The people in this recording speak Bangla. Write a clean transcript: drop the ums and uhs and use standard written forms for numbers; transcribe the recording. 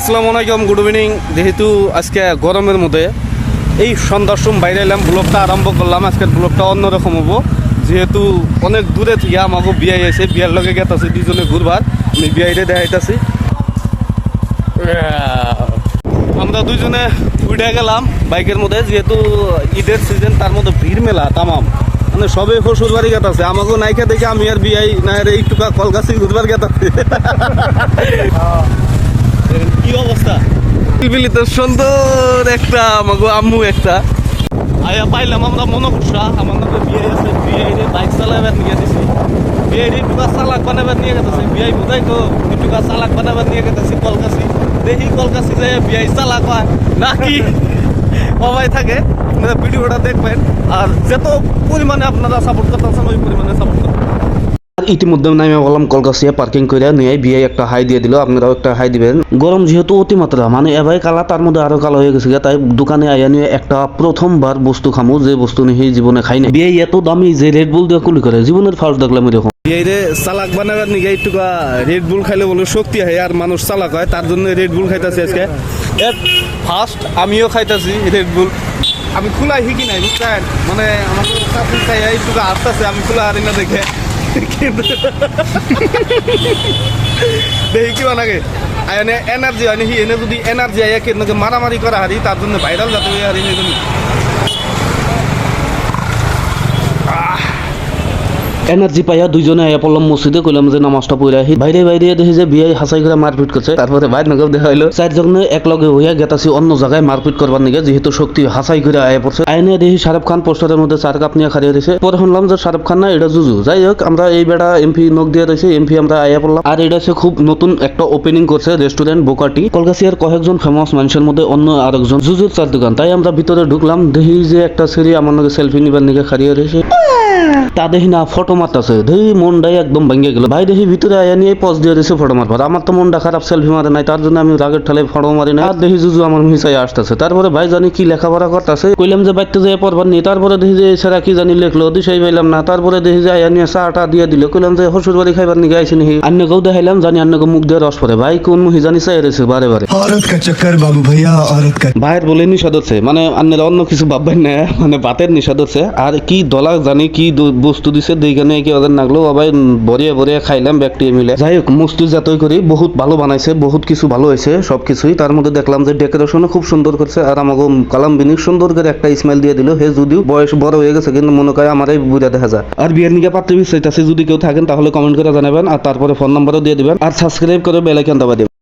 আসসালামু আলাইকুম, গুড ইভিনিং। যেহেতু আজকে গরমের মধ্যে এই সন্ধ্যার সময় বাইরে এলাম, ব্লগটা আরম্ভ করলাম। আজকের ব্লগটা অন্যরকম হবো, যেহেতু অনেক দূরে থেকে আমাকে বিয়ে এসে বিয়ার লগে গেতেছি দুজনে ঘুরবার। আমি বিয়াইরে দেখাইতেছি। আমরা দুইজনে উঠে গেলাম বাইকের মধ্যে, যেহেতু ঈদের সিজন, তার মধ্যে ভিড় মেলা তামাম, মানে সবে শ্বশুর বাড়ি গেতাছে। আমাকেও নাইকা দেখে আমি আর বিয়াই না এইটুকা কলকাছি ঘুরবার গেতাছি। কি অবস্থা, পিলপিলিতে সুন্দর একটা আমাকে আম্মু একটা আয়া পাইলাম। আমরা মনে করছা আমার নামে বিয়ে আছে, বিয়ে বাইক চালাবার নিয়ে দিছি, বিয়ে টুকা চালাক বানাবার নিয়ে গেছে। বিয়াই বুঝাই তো টুকা চালাক বানাবার নিয়ে গেছি কলকাছি। দেখি কলকাছি যে বিয়াই চালাক হয় নাকি সবাই থাকে। ভিডিওটা দেখবেন, আর যত পরিমাণে আপনারা সাপোর্ট করতেছেন ওই পরিমাণে সাপোর্ট করবেন। আর ইতিমধ্যে নামে বললাম কলকাছিয়া, পার্কিং করে নিয়ে বিয়ে একটা হাই দিয়ে দিল। আপনারাও একটা হাই দিবেন। গরম যেহেতু অতিমাত্রা, মানে এবার কালা, তার মধ্যে আরো কালো হয়ে গেছে, তাই দোকানে আইয়া নিয়ে একটা প্রথমবার বস্তু খামু, যে বস্তু নিয়ে জীবনে খাই না। বিয়ে এত দামি যে রেড বুল দিয়ে কুলি করে, জীবনের ফার্স্ট দেখলাম এরকম। বিয়ে চালাক বানাবার নিয়ে একটু রেড বুল খাইলে বলে শক্তি হয় আর মানুষ চালাক হয়, তার জন্য রেড বুল খাইতেছি আজকে। ফার্স্ট আমিও খাইতেছি রেড বুল। আমি খোলা শিখি নাই বুঝছেন, মানে আমাকে চাকরি খাই একটু আসতেছে, আমি খোলা হারি না দেখে দেখি কি বানাগে আয়নে এনার্জি হয় নাকি, এনে যদি এনার্জি আয় কিন্তু মারামারি করা হারি, তার জন্য ভাইরাল যাতে হারি না। এনার্জি পাইয়া দুইজনে আয়া পড়লাম মসজিদে, কইলাম যে নামাজটা পড়ে আহি। বাইরে বাইরে দেখি যে বিয়ে হাসাই করে মারপিট করছে। তারপরে বাইর নগর দেখা হইলো চারজনে একলগে হইয়া গেতাছি অন্য জায়গায় মারপিট করবার নিগে, যেহেতু শক্তি হাসাই করে আয়া পড়ছে। আইনে দেখি শাহরুখ খান পোস্টারের মধ্যে 4 কাপ নিয়ে খাড়িয়ে রয়েছে। পরে শুনলাম যে শাহরুখ খান না, এটা জুজু। যাই হোক, আমরা এই বেড়া এমপি নক দিয়ে রয়েছে, এমপি আমরা আয়া পড়লাম। আর এটা হচ্ছে খুব নতুন একটা ওপেনিং করছে রেস্টুরেন্ট বোকাটি। কলকাছিয়ার কয়েকজন ফেমাস মানুষের মধ্যে অন্য আরেকজন জুজুর 4 দোকান। তাই আমরা ভিতরে ঢুকলাম, দেখি যে একটা ছেলে আমার নাকি সেলফি নিবার নিগে খাড়িয়ে রয়েছে। তা দেখি না ফটো মারতেছে, দেখি মনটাই একদম ভেঙে গেল। ভাই দেখি ভিতরে আয়া নিয়ে পজ দিয়ে দিয়েছে ফটো মারবার। আমার তো মনটা খারাপ, সেলফি মারে নাই, তার জন্য আমি রাগের ঠালে ফটো মারি না। আর দেখি জুজু আমার মিশাই আসতেছে। তারপরে ভাই জানি কি লেখাপড়া করতেছে, কইলাম যে বাইতে যেয়ে পড়বার নিয়ে। তারপরে দেখি যে এছাড়া কি জানি লেখলো, দিশাই পাইলাম না। তারপরে দেখি যে আয়া নিয়ে চাটা দিয়ে দিল, কইলাম যে শ্বশুর বাড়ি খাইবার নিয়ে আইসি নি। অন্যকেও দেখাইলাম, জানি অন্যকে মুখ দিয়ে রস পড়ে। ভাই কোন মুহি জানি চাই রয়েছে বারে বারে। ভাইয়ের বলে নিষেধ হচ্ছে, মানে অন্যরা অন্য কিছু ভাববেন না, মানে ভাতের নিষেধ হচ্ছে। আর কি দলা জানি কি বস্তু দিছে দেখে কি ওদের নাগলো বাবাই বরিয়া বরিয়া খাইলাম ব্যক্তি মিলে। যাই হোক, মস্তি যাতই করি বহুত ভালো বানাইছে, বহুত কিছু ভালো হয়েছে সবকিছুই। তার মধ্যে দেখলাম যে ডেকোরেশনও খুব সুন্দর করছে। আর আমাকে কালাম বিনি সুন্দর করে একটা স্মাইল দিয়ে দিল। হে যদিও বয়স বড় হয়ে গেছে, কিন্তু মনে করে আমারই বুঝা দেখা যায়। আর বিয়ের নিকে পাত্র বিচাইতেছে, যদি কেউ থাকেন তাহলে কমেন্ট করে জানাবেন। আর তারপরে ফোন নাম্বারও দিয়ে দিবেন, আর সাবস্ক্রাইব করে বেল আইকন দাবা দিবেন।